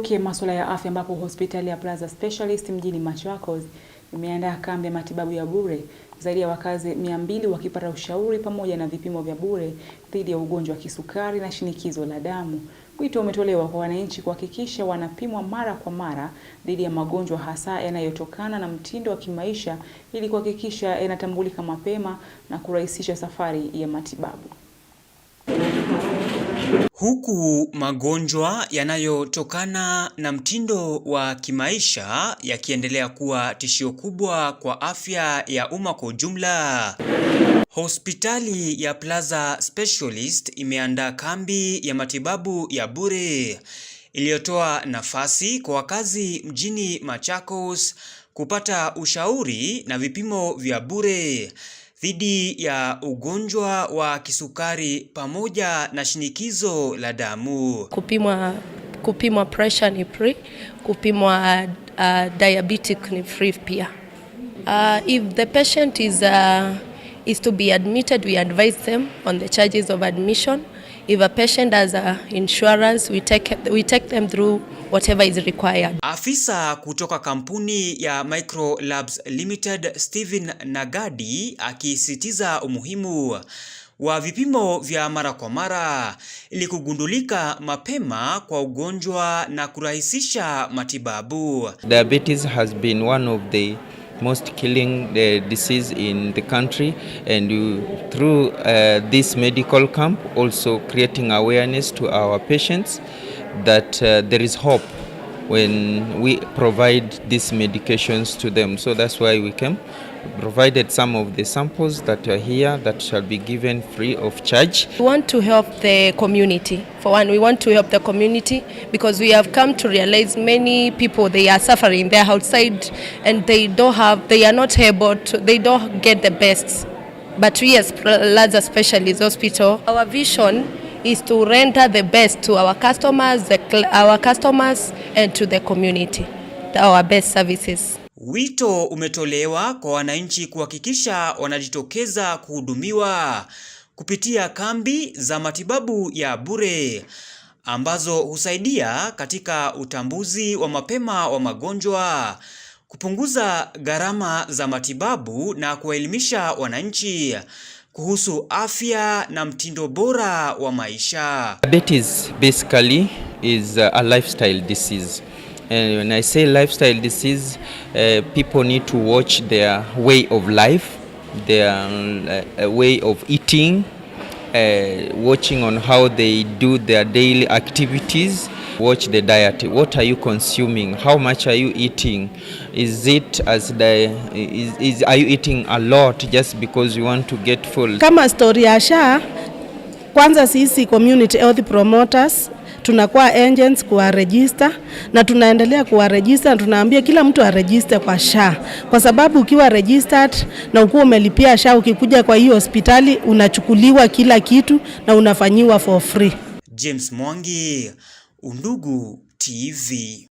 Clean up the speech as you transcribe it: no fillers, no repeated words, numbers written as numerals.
Tugeukie masuala ya afya ambapo hospitali ya Plaza Specialist mjini Machakos imeandaa kambi ya matibabu ya bure, zaidi ya wakazi 200 wakipata ushauri pamoja na vipimo vya bure dhidi ya ugonjwa wa kisukari na shinikizo la damu. Wito umetolewa kwa wananchi kuhakikisha wanapimwa mara kwa mara dhidi ya magonjwa hasa yanayotokana na mtindo wa kimaisha ili kuhakikisha yanatambulika mapema na kurahisisha safari ya matibabu. Huku magonjwa yanayotokana na mtindo wa kimaisha yakiendelea kuwa tishio kubwa kwa afya ya umma kwa ujumla, hospitali ya Plaza Specialist imeandaa kambi ya matibabu ya bure iliyotoa nafasi kwa wakazi mjini Machakos kupata ushauri na vipimo vya bure dhidi ya ugonjwa wa kisukari pamoja na shinikizo la damu. Kupimwa pressure ni free, kupimwa diabetic ni free pia. If the patient is to be admitted, we advise them on the charges of admission. If a patient has insurance, we take them through whatever is required. Afisa kutoka kampuni ya Micro Labs Limited, Steven Nagadi, akisisitiza umuhimu wa vipimo vya mara kwa mara ili kugundulika mapema kwa ugonjwa na kurahisisha matibabu. Diabetes has been one of the most killing disease in the country, and through this medical camp also creating awareness to our patients that there is hope when we provide these medications to them. So that's why we came, provided some of the samples that are here that shall be given free of charge. We want to help the community. For one, we want to help the community because we have come to realize many people, they are suffering, they're outside and they are not able to, they don't get the best. But we as Plaza Specialist Hospital, our vision is to render the best to our customers, and to the community, our best services. Wito umetolewa kwa wananchi kuhakikisha wanajitokeza kuhudumiwa kupitia kambi za matibabu ya bure ambazo husaidia katika utambuzi wa mapema wa magonjwa, kupunguza gharama za matibabu na kuwaelimisha wananchi kuhusu afya na mtindo bora wa maisha. Diabetes basically is a lifestyle disease. And when I say lifestyle disease, people need to watch their way of life, their way of eating, watching on how they do their daily activities. Watch the diet. What are you consuming? How much are you eating? Is it are you eating a lot just because you want to get full? Kama story ya SHA, kwanza sisi community health promoters tunakuwa agents kuwa register na tunaendelea kuwa register na tunaambia kila mtu aregister kwa SHA, kwa sababu ukiwa registered na ukiwa umelipia SHA, ukikuja kwa hiyo hospitali unachukuliwa kila kitu na unafanyiwa for free. James Mwangi, Undugu TV.